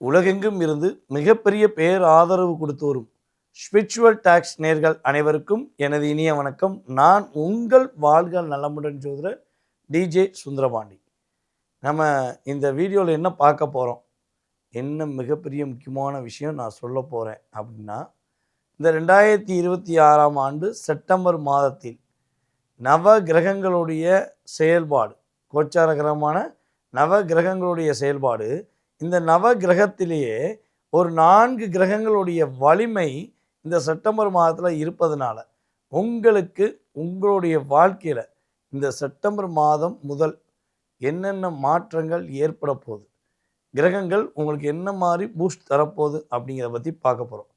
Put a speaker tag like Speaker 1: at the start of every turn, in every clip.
Speaker 1: உலகெங்கும் இருந்து மிகப்பெரிய பேர் ஆதரவு கொடுத்து வரும் ஸ்பிரிச்சுவல் டாக்ஸ் நேர்கள் அனைவருக்கும் எனது இனிய வணக்கம். நான் உங்கள் வாழ்க நலமுடன் ஜோதிடர் டிஜே சுந்தரபாண்டி. நம்ம இந்த வீடியோவில் என்ன பார்க்க போகிறோம், என்ன மிகப்பெரிய முக்கியமான விஷயம் நான் சொல்ல போகிறேன் அப்படின்னா, இந்த 2026ஆம் ஆண்டு செப்டம்பர் மாதத்தில் நவ கிரகங்களுடைய செயல்பாடு, கோச்சார கிரகமான நவ கிரகங்களுடைய செயல்பாடு, இந்த நவ கிரகத்திலேயே ஒரு 4 கிரகங்களுடைய வலிமை இந்த செப்டம்பர் மாதத்தில் இருப்பதனால உங்களுக்கு உங்களுடைய வாழ்க்கையில் இந்த செப்டம்பர் மாதம் முதல் என்னென்ன மாற்றங்கள் ஏற்பட போகுது, கிரகங்கள் உங்களுக்கு என்ன மாதிரி பூஸ்ட் தரப்போகுது அப்படிங்கிறத பற்றி பார்க்க போகிறோம்.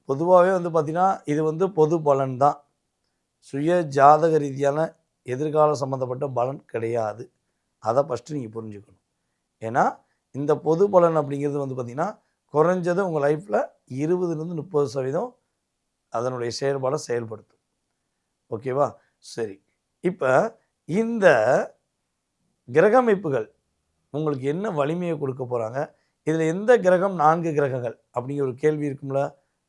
Speaker 1: பொதுவாகவே பார்த்திங்கன்னா இது பொது பலன் தான், சுய ஜாதக ரீதியான எதிர்கால சம்மந்தப்பட்ட பலன் கிடையாது. அதை ஃபஸ்ட்டு நீங்கள் புரிஞ்சுக்கணும். ஏன்னா இந்த பொது பலன் அப்படிங்கிறது பார்த்திங்கன்னா குறைஞ்சது உங்கள் லைஃப்பில் 20-30% அதனுடைய செயல்பாடை செயல்படுத்தும். ஓகேவா? சரி, இப்போ இந்த கிரக அமைப்புகள் உங்களுக்கு என்ன வலிமையை கொடுக்க போகிறாங்க, இதில் எந்த கிரகம் 4 கிரகங்கள் அப்படிங்கிற ஒரு கேள்வி இருக்கும்ல.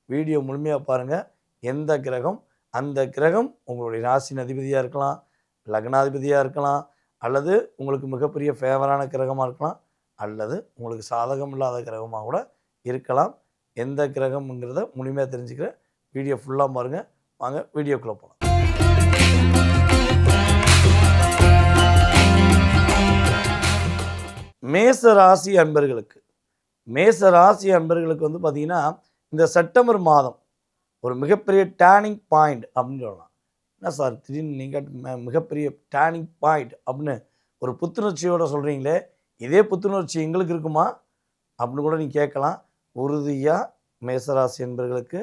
Speaker 1: வீடியோ முழுமையாக பாருங்கள். எந்த கிரகம், அந்த கிரகம் உங்களுடைய ராசியின் அதிபதியாக இருக்கலாம், லக்னாதிபதியாக இருக்கலாம், அல்லது உங்களுக்கு மிகப்பெரிய ஃபேவரான கிரகமாக இருக்கலாம், அல்லது உங்களுக்கு சாதகம் இல்லாத கிரகமாக கூட இருக்கலாம். எந்த கிரகம்ங்கிறத முழுமையாக தெரிஞ்சுக்கிற வீடியோ ஃபுல்லாக பாருங்கள். வாங்க வீடியோக்குள்ளே போகலாம். மேச ராசி அன்பர்களுக்கு பார்த்திங்கன்னா இந்த செப்டம்பர் மாதம் ஒரு மிகப்பெரிய டேர்னிங் பாயிண்ட் அப்படின்னு சொல்லலாம். என்ன சார் திடீர்னு நீங்கள் மிகப்பெரிய டேர்னிங் பாயிண்ட் அப்படின்னு ஒரு புத்துணர்ச்சியோடு சொல்கிறீங்களே, இதே புத்துணர்ச்சி எங்களுக்கு இருக்குமா அப்படின்னு கூட நீங்கள் கேட்கலாம். உறுதியாக மேசராசி என்பவர்களுக்கு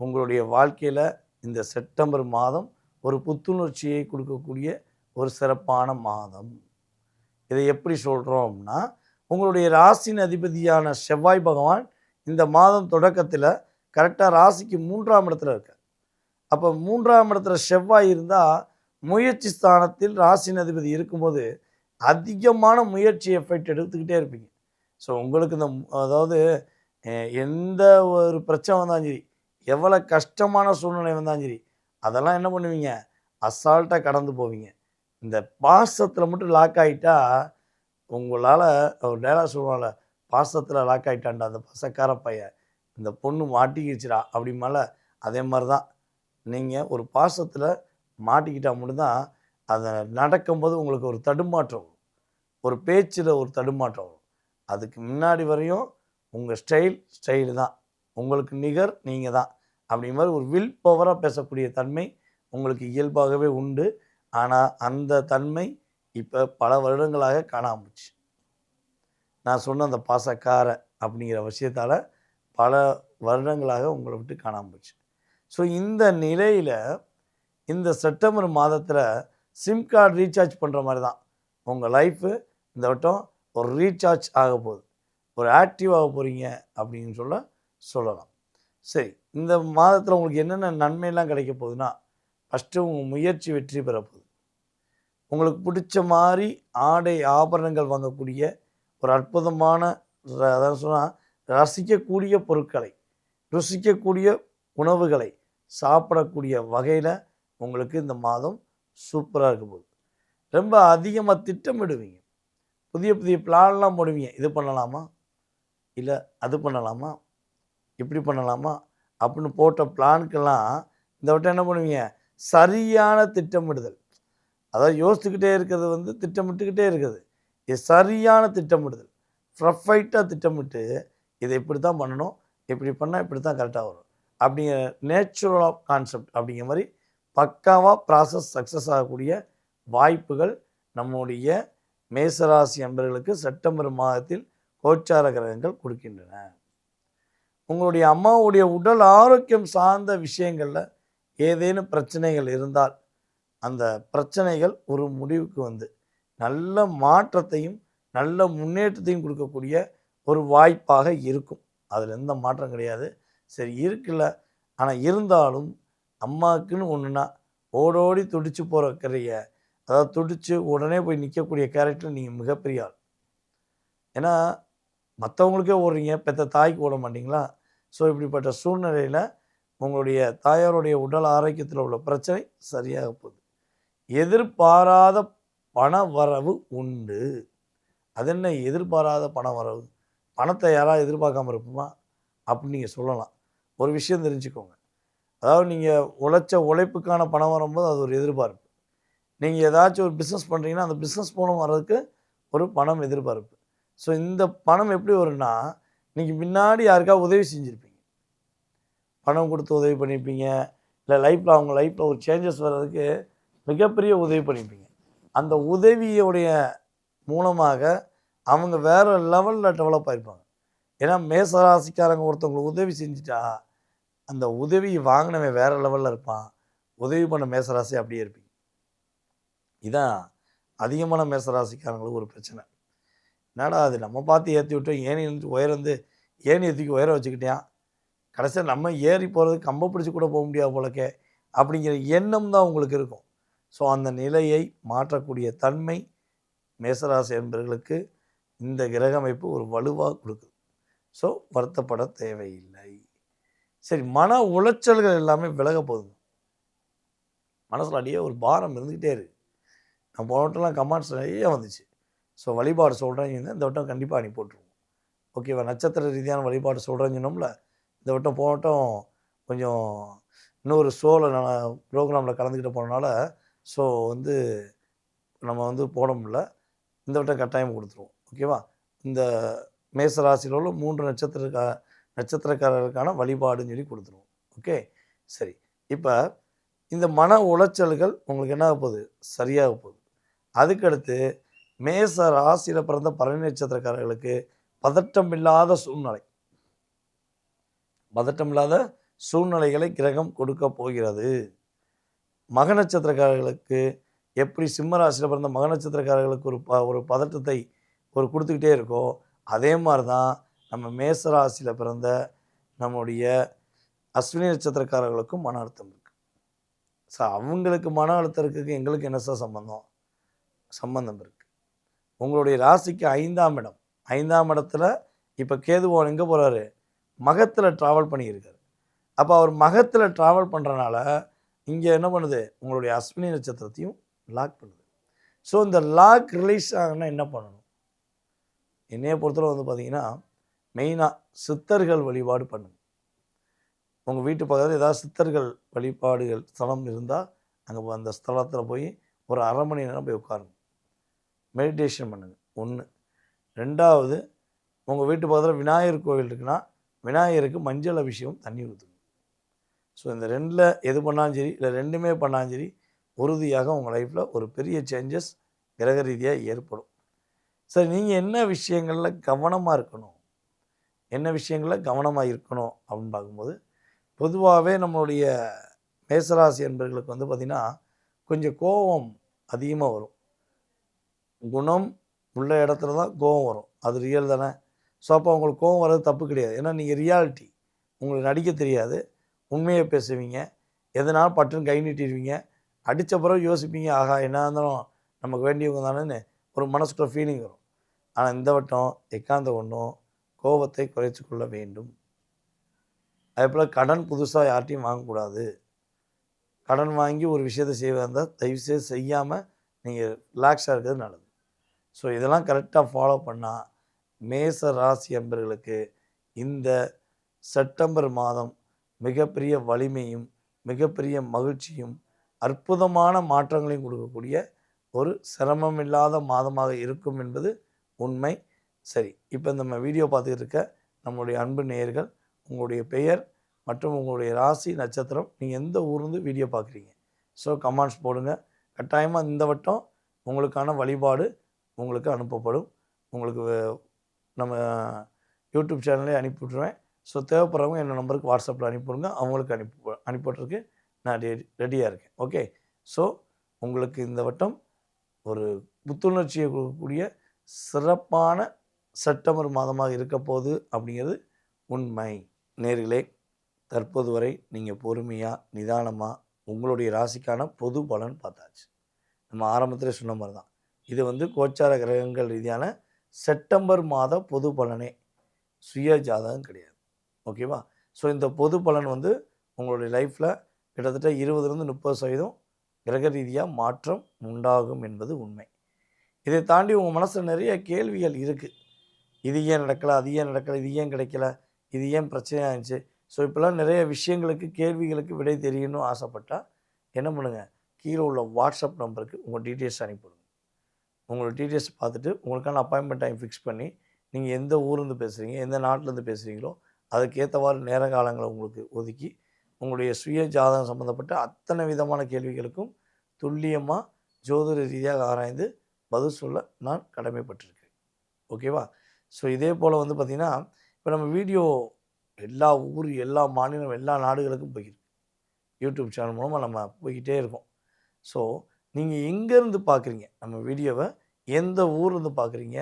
Speaker 1: உங்களுடைய வாழ்க்கையில் இந்த செப்டம்பர் மாதம் ஒரு புத்துணர்ச்சியை கொடுக்கக்கூடிய ஒரு சிறப்பான மாதம். இதை எப்படி சொல்கிறோம் அப்படின்னா, உங்களுடைய ராசியின் அதிபதியான செவ்வாய் பகவான் இந்த மாதம் தொடக்கத்தில் கரெக்டாக ராசிக்கு 3ஆம் இடத்துல இருக்கார். அப்போ 3ஆம் இடத்துல செவ்வாய் இருந்தால் முயற்சி ஸ்தானத்தில் ராசியின் அதிபதி இருக்கும்போது அதிகமான முயற்சி எஃபெக்ட் எடுத்துக்கிட்டே இருப்பீங்க. ஸோ உங்களுக்கு அதாவது எந்த ஒரு பிரச்சனை வந்தாலும் சரி, எவ்வளோ கஷ்டமான சூழ்நிலை வந்தாலும் சரி, அதெல்லாம் என்ன பண்ணுவீங்க, அசால்ட்டாக கடந்து போவீங்க. இந்த பாசத்தில் மட்டும் லாக் ஆகிட்டா உங்களால் ஒரு டைலாக் சொல்லுவாங்கள்ல, பாசத்தில் லாக் ஆகிட்டான்டா அந்த பசக்கார பையன், இந்த பொண்ணு மாட்டிக்கிச்சுடா அப்படிமால. அதே மாதிரி தான் நீங்கள் ஒரு பாசத்தில் மாட்டிக்கிட்டால் மட்டும்தான் அதை நடக்கும்போது உங்களுக்கு ஒரு தடுமாற்றம் வரும், ஒரு பேச்சில் ஒரு தடுமாற்றம் வரும். அதுக்கு முன்னாடி வரையும் உங்கள் ஸ்டைல் தான், உங்களுக்கு நிகர் நீங்கள் தான் அப்படிங்கிற மாதிரி ஒரு வில் பவராக பேசக்கூடிய தன்மை உங்களுக்கு இயல்பாகவே உண்டு. ஆனால் அந்த தன்மை இப்போ பல வருடங்களாக காணாமச்சு. நான் சொன்ன அந்த பாசக்கார அப்படிங்கிற விஷயத்தால் பல வருடங்களாக உங்களை விட்டு காணாமச்சு. ஸோ இந்த நிலையில் இந்த செப்டம்பர் மாதத்தில் சிம் கார்டு ரீசார்ஜ் பண்ணுற மாதிரி தான் உங்கள் லைஃபு இந்த வட்டம் ஒரு ரீசார்ஜ் ஆக போகுது, ஒரு ஆக்டிவ் ஆக போகிறீங்க அப்படின்னு சொல்லலாம். சரி, இந்த மாதத்தில் உங்களுக்கு என்னென்ன நன்மையெல்லாம் கிடைக்க போகுதுன்னா, ஃபஸ்ட்டு உங்கள் முயற்சி வெற்றி பெற போகுது. உங்களுக்கு பிடிச்ச மாதிரி ஆடை ஆபரணங்கள் வாங்கக்கூடிய ஒரு அற்புதமான, அதாவது சொன்னால் ரசிக்கக்கூடிய பொருட்களை, ருசிக்கக்கூடிய உணவுகளை சாப்பிடக்கூடிய வகையில் உங்களுக்கு இந்த மாதம் சூப்பராக இருக்க போகுது. ரொம்ப அதிகமாக திட்டமிடுவீங்க, புதிய புதிய பிளான்லாம் போடுவீங்க. இது பண்ணலாமா, இல்லை அது பண்ணலாமா, இப்படி பண்ணலாமா அப்படின்னு போட்ட பிளானுக்கெல்லாம் இந்த வட்டம் என்ன பண்ணுவீங்க, சரியான திட்டமிடுதல். அதாவது யோசிச்சுக்கிட்டே இருக்கிறது திட்டமிட்டுக்கிட்டே இருக்குது. இது சரியான திட்டமிடுதல், ப்ரொஃபைட்டாக திட்டமிட்டு இதை இப்படி தான் பண்ணணும், இப்படி பண்ணால் இப்படி தான் கரெக்டாக வரும் அப்படிங்கிற நேச்சுரல் ஆஃப் கான்செப்ட் அப்படிங்கிற மாதிரி பக்காவாக ப்ராசஸ் சக்ஸஸ் ஆகக்கூடிய வாய்ப்புகள் நம்முடைய மேசராசி அன்பர்களுக்கு செப்டம்பர் மாதத்தில் கோச்சார கிரகங்கள் கொடுக்கின்றன. உங்களுடைய அம்மாவுடைய உடல் ஆரோக்கியம் சார்ந்த விஷயங்களில் ஏதேனும் பிரச்சனைகள் இருந்தால் அந்த பிரச்சனைகள் ஒரு முடிவுக்கு நல்ல மாற்றத்தையும் நல்ல முன்னேற்றத்தையும் கொடுக்கக்கூடிய ஒரு வாய்ப்பாக இருக்கும். அதில் எந்த மாற்றம் கிடையாது. சரி இருக்குல்ல, ஆனால் இருந்தாலும் அம்மாவுக்குன்னு ஒன்றுனா ஓடோடி துடிச்சு போகிற அதாவது துடிச்சு உடனே போய் நிற்கக்கூடிய கேரக்டர் நீங்கள் மிகப்பெரிய ஆள். ஏன்னா மற்றவங்களுக்கே ஓடுறீங்க, பெற்ற தாய்க்கு ஓட மாட்டீங்களா? ஸோ இப்படிப்பட்ட சூழ்நிலையில் உங்களுடைய தாயாருடைய உடல் ஆரோக்கியத்தில் உள்ள பிரச்சனை சரியாக போகுது. எதிர்பாராத பண வரவு உண்டு. அது என்ன எதிர்பாராத பண வரவு? பணத்தை யாராவது எதிர்பார்க்காம இருப்போமா? அப்படின்னு நீங்கள் சொல்லலாம். ஒரு விஷயம் தெரிஞ்சுக்கோங்க. அதாவது நீங்கள் உழைச்ச உழைப்புக்கான பணம் வரும்போது அது ஒரு எதிர்பார்ப்பு. நீங்கள் ஏதாச்சும் ஒரு பிஸ்னஸ் பண்ணுறீங்கன்னா அந்த பிஸ்னஸ் மூலம் வர்றதுக்கு ஒரு பணம் எதிர்பார்ப்பு. ஸோ இந்த பணம் எப்படி வரும்னா, நீங்கள் முன்னாடி யாருக்காவது உதவி செஞ்சுருப்பீங்க. பணம் கொடுத்து உதவி பண்ணியிருப்பீங்க. இல்லை லைஃப்பில் அவங்க லைஃப்பில் ஒரு சேஞ்சஸ் வர்றதுக்கு மிகப்பெரிய உதவி பண்ணியிருப்பீங்க. அந்த உதவியுடைய மூலமாக அவங்க வேறு லெவலில் டெவலப் ஆகிருப்பாங்க. ஏன்னா மேசராசிக்காரங்க ஒருத்தவங்களுக்கு உதவி செஞ்சுட்டா அந்த உதவி வாங்கினவன் வேறு லெவலில் இருப்பான். உதவி பண்ண மேசராசி அப்படியே இருப்பீங்க. இதான் அதிகமான மேசராசிக்காரங்களுக்கு ஒரு பிரச்சனை. என்னடா அது நம்ம பார்த்து ஏற்றி விட்டோம், ஏணி உயர்ந்து ஏணி ஏற்றிக்கு உயர வச்சுக்கிட்டேன், கடைசியாக நம்ம ஏறி போகிறது கம்பை பிடிச்சி கூட போக முடியாது போலக்கே அப்படிங்கிற எண்ணம் தான் உங்களுக்கு இருக்கும். ஸோ அந்த நிலையை மாற்றக்கூடிய தன்மை மேசராசி என்பவர்களுக்கு இந்த கிரக அமைப்பு ஒரு வலுவாக கொடுக்குது. ஸோ வருத்தப்பட தேவையில்லை. சரி, மன உளைச்சல்கள் எல்லாமே விலக போகுது. மனசில் அடியே ஒரு பாரம் இருந்துக்கிட்டே இருக்குது. நான் போன வட்டம்லாம் கமெண்ட்ஸ் நிறைய வந்துச்சு. ஸோ வழிபாடு சொல்கிறேன், இந்த வட்டம் கண்டிப்பாக அனுப்பி போட்டுருவோம். ஓகேவா? நட்சத்திர ரீதியான வழிபாடு சொல்கிறேன்னு சொன்னோம்ல, இந்த வட்டம் போன வட்டம் கொஞ்சம் இன்னொரு ஷோவில் நான் ப்ரோக்ராமில் கலந்துக்கிட்டு போனனால ஸோ நம்ம போட முடியல. இந்த வட்டம் கட்டாயம் கொடுத்துருவோம். ஓகேவா? இந்த மேசராசியில் உள்ள 3 நட்சத்திரக்காரர்களுக்கான வழிபாடுன்னு சொல்லி கொடுத்துருவோம். ஓகே, சரி. இப்போ இந்த மன உளைச்சல்கள் உங்களுக்கு என்ன ஆக போகுது? சரியாக போகுது. அதுக்கடுத்து மேச ராசியில் பிறந்த பரணி நட்சத்திரக்காரர்களுக்கு பதட்டமில்லாத சூழ்நிலைகளை கிரகம் கொடுக்க போகிறது. மக நட்சத்திரக்காரர்களுக்கு எப்படி சிம்ம ராசியில் பிறந்த மக நட்சத்திரக்காரர்களுக்கு ஒரு பதட்டத்தை கொடுத்துக்கிட்டே இருக்கோ, அதே மாதிரி தான் நம்ம மேச ராசியில் பிறந்த நம்முடைய அஸ்வினி நட்சத்திரக்காரர்களுக்கும் மன அழுத்தம் இருக்குது. ஸோ அவங்களுக்கு மன அழுத்தம் இருக்குது, எங்களுக்கு என்ன சார் சம்பந்தம் இருக்குது. உங்களுடைய ராசிக்கு 5ஆம் இடம், 5ஆம் இடத்துல இப்போ கேதுவோன் எங்கே போகிறாரு? மகத்தில் ட்ராவல் பண்ணியிருக்காரு. அப்போ அவர் மகத்தில் ட்ராவல் பண்ணுறனால இங்கே என்ன பண்ணுது? உங்களுடைய அஸ்வினி நட்சத்திரத்தையும் லாக் பண்ணுது. ஸோ இந்த லாக் ரிலீஸ் ஆகணும்னா என்ன பண்ணணும்? என்னைய பொறுத்தவரை பார்த்தீங்கன்னா மெயினாக சித்தர்கள் வழிபாடு பண்ணுங்க. உங்கள் வீட்டு பக்கத்தில் ஏதாவது சித்தர்கள் வழிபாடுகள் ஸ்தலம் இருந்தால் அங்கே அந்த ஸ்தலத்தில் போய் ஒரு அரை மணி நேரம் போய் உட்காருங்க, மெடிடேஷன் பண்ணுங்கள். 1. 2வது, உங்கள் வீட்டு பக்கத்தில் விநாயகர் கோவில் இருக்குன்னா விநாயகருக்கு மஞ்சள் அபிஷேகம் தண்ணி ஊற்றுங்க. ஸோ இந்த 2ல் எது பண்ணாலும் சரி, இல்லை 2மே பண்ணாலும் சரி, உறுதியாக உங்கள் லைஃப்பில் ஒரு பெரிய சேஞ்சஸ் கிரக ரீதியாக ஏற்படும். சரி, நீங்கள் என்ன விஷயங்களில் கவனமாக இருக்கணும் அப்படின்னு பார்க்கும்போது, பொதுவாகவே நம்மளுடைய மேசராசி என்பவர்களுக்கு பார்த்திங்கன்னா கொஞ்சம் கோபம் அதிகமாக வரும். குணம் உள்ள இடத்துல தான் கோபம் வரும், அது ரியல் தானே. ஸோ அப்போ உங்களுக்கு கோபம் வர்றது தப்பு கிடையாது. ஏன்னா நீங்கள் ரியாலிட்டி, உங்களுக்கு நடிக்க தெரியாது, உண்மையை பேசுவீங்க, எதனால் பட்டுன்னு கை நீட்டிடுவீங்க, அடித்த பிறகு யோசிப்பீங்க, ஆகா என்ன இருந்தாலும் நமக்கு வேண்டியவங்க தானேன்னு ஒரு மனசுக்குள்ள ஃபீலிங் வரும். ஆனால் இந்த வட்டம் எக்காந்த ஒன்றும் கோபத்தை குறைச்சி கொள்ள வேண்டும். அதே போல் கடன் புதுசாக யார்ட்டையும் வாங்கக்கூடாது. கடன் வாங்கி ஒரு விஷயத்தை செய்வதாக இருந்தால் தயவுசெய்து செய்யாமல் நீங்கள் ரிலாக்ஸாக இருக்கிறது நல்லது. ஸோ இதெல்லாம் கரெக்டாக ஃபாலோ பண்ணால் மேச ராசி என்பவர்களுக்கு இந்த செப்டம்பர் மாதம் மிகப்பெரிய வலிமையும் மிகப்பெரிய மகிழ்ச்சியும் அற்புதமான மாற்றங்களையும் கொடுக்கக்கூடிய ஒரு சிரமம் இல்லாத மாதமாக இருக்கும் என்பது உண்மை. சரி, இப்போ நம்ம வீடியோ பார்த்துக்கிட்டு இருக்க நம்மளுடைய அன்பு நேயர்கள், உங்களுடைய பெயர் மற்றும் உங்களுடைய ராசி நட்சத்திரம், நீங்கள் எந்த ஊர்லேருந்து வீடியோ பார்க்குறீங்க, ஸோ கமெண்ட்ஸ் போடுங்க. கட்டாயமாக இந்த வட்டம் உங்களுக்கான வழிபாடு உங்களுக்கு அனுப்பப்படும். உங்களுக்கு நம்ம யூடியூப் சேனல்லே அனுப்பிவிட்ருவேன். ஸோ தேவைப்படுறவங்க என்னோடய நம்பருக்கு வாட்ஸ்அப்பில் அனுப்பிவிடுங்க, அவங்களுக்கு அனுப்பிவிட்றதுக்கு நான் ரெடியாக இருக்கேன். ஓகே, ஸோ உங்களுக்கு இந்த வட்டம் ஒரு புத்துணர்ச்சியை கொடுக்கக்கூடிய சிறப்பான செப்டம்பர் மாதமாக இருக்க போகுது அப்படிங்கிறது உண்மை. நேர்களே, தற்போது வரை நீங்கள் பொறுமையாக நிதானமாக உங்களுடைய ராசிக்கான பொது பலன் பார்த்தாச்சு. நம்ம ஆரம்பத்தில் சொன்ன மாதிரி தான் இது கோச்சார கிரகங்கள் ரீதியான செப்டம்பர் மாத பொது பலனே. சுய ஜாதகம் கிடையாது. ஓகேவா? ஸோ இந்த பொது பலன் வந்து உங்களுடைய லைஃப்பில் கிட்டத்தட்ட 20-30% கிரக ரீதியாக மாற்றம் உண்டாகும் என்பது உண்மை. இதை தாண்டி உங்கள் மனசில் நிறைய கேள்விகள் இருக்குது. இது ஏன் நடக்கலை, அது ஏன் நடக்கலை, இது ஏன் கிடைக்கல, இது ஏன் பிரச்சனையாக இருந்துச்சு. ஸோ இப்போலாம் நிறைய விஷயங்களுக்கு கேள்விகளுக்கு விடை தெரியணும்னு ஆசைப்பட்டால் என்ன பண்ணுங்கள், கீழே உள்ள வாட்ஸ்அப் நம்பருக்கு உங்கள் டீட்டெயில்ஸ் அனுப்பிவிடுங்க. உங்களோட டீட்டெயில்ஸ் பார்த்துட்டு உங்களுக்கான அப்பாயின்மெண்ட் டைம் ஃபிக்ஸ் பண்ணி நீங்கள் எந்த ஊர்லேருந்து பேசுகிறீங்க, எந்த நாட்டிலேருந்து பேசுகிறீங்களோ அதுக்கேற்றவாறு நேர காலங்களை உங்களுக்கு ஒதுக்கி உங்களுடைய சுய ஜாதகம் சம்மந்தப்பட்ட அத்தனை விதமான கேள்விகளுக்கும் துல்லியமாக ஜோதிட ரீதியாக ஆராய்ந்து பதில் சொல்ல நான் கடமைப்பட்டிருக்கேன். ஓகேவா? ஸோ இதே போல் வந்து பார்த்திங்கன்னா, இப்போ நம்ம வீடியோ எல்லா ஊர், எல்லா மாநிலம், எல்லா நாடுகளுக்கும் போயிருக்கு. யூடியூப் சேனல் மூலமாக நம்ம போய்கிட்டே இருக்கோம். ஸோ நீங்கள் எங்கேருந்து பார்க்குறீங்க நம்ம வீடியோவை, எந்த ஊர்லேருந்து பார்க்குறீங்க,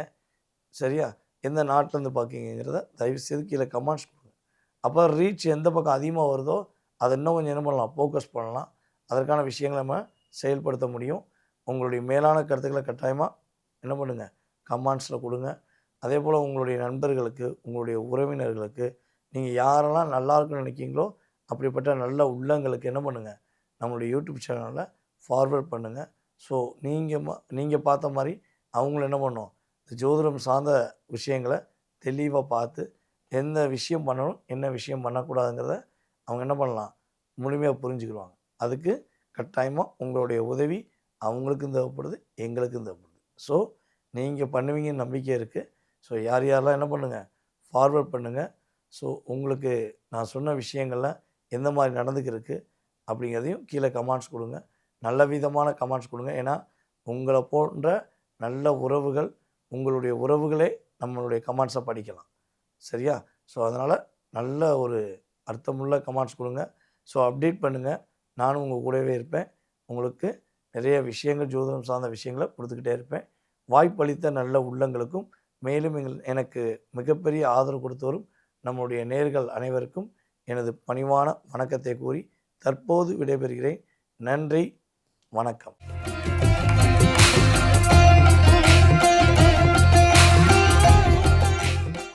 Speaker 1: சரியா, எந்த நாட்டிலேருந்து பார்க்குறீங்கிறத தயவுசெய்து கீழே கமெண்ட்ஸ் கொடுங்க. அப்போ ரீச் எந்த பக்கம் அதிகமாக வருதோ அதை இன்னும் கொஞ்சம் என்ன பண்ணலாம், ஃபோக்கஸ் பண்ணலாம். அதற்கான விஷயங்களை நம்ம செயல்படுத்த முடியும். உங்களுடைய மேலான கருத்துக்களை கட்டாயமாக என்ன பண்ணுங்கள், கமெண்ட்ஸில் கொடுங்க. அதே போல் உங்களுடைய நண்பர்களுக்கு, உங்களுடைய உறவினர்களுக்கு, நீங்கள் யாரெல்லாம் நல்லா இருக்குன்னு நினைக்கிங்களோ அப்படிப்பட்ட நல்ல உள்ளங்களுக்கு என்ன பண்ணுங்கள், நம்மளுடைய யூடியூப் சேனலில் ஃபார்வர்ட் பண்ணுங்கள். ஸோ நீங்கள் பார்த்த மாதிரி அவங்களும் என்ன பண்ணணும், இந்த ஜோதிடம் சார்ந்த விஷயங்களை தெளிவாக பார்த்து எந்த விஷயம் பண்ணணும், என்ன விஷயம் பண்ணக்கூடாதுங்கிறத அவங்க என்ன பண்ணலாம், முழுமையாக புரிஞ்சுக்கிடுவாங்க. அதுக்கு கட்டாயமாக உங்களுடைய உதவி அவங்களுக்கும் தேவைப்படுது, எங்களுக்கும் தேவைப்படுது. ஸோ நீங்கள் பண்ணுவீங்கன்னு நம்பிக்கை இருக்குது. ஸோ யார் யாரெல்லாம் என்ன பண்ணுங்கள், ஃபார்வர்ட் பண்ணுங்கள். ஸோ உங்களுக்கு நான் சொன்ன விஷயங்கள்லாம் எந்த மாதிரி நடந்துக்கிருக்கு அப்படிங்கிறதையும் கீழே கமெண்ட்ஸ் கொடுங்க. நல்ல விதமான கமெண்ட்ஸ் கொடுங்க. ஏன்னா உங்களை போன்ற நல்ல உறவுகள், உங்களுடைய உறவுகளே நம்மளுடைய கமெண்ட்ஸை படிக்கலாம். சரியா? ஸோ அதனால் நல்ல ஒரு அர்த்தமுள்ள கமெண்ட்ஸ் கொடுங்க. ஸோ அப்டேட் பண்ணுங்கள். நானும் உங்கள் கூடவே இருப்பேன். உங்களுக்கு நிறைய விஷயங்கள், ஜோதிடம் சார்ந்த விஷயங்களை கொடுத்துக்கிட்டே இருப்பேன். வாய்ப்பளித்த நல்ல உள்ளங்களுக்கும் மேலும் எனக்கு மிகப்பெரிய ஆதரவு கொடுத்து வரும் நம்முடைய நேயர்கள் அனைவருக்கும் எனது பணிவான வணக்கத்தை கூறி தற்போது விடைபெறுகிறேன். நன்றி, வணக்கம்.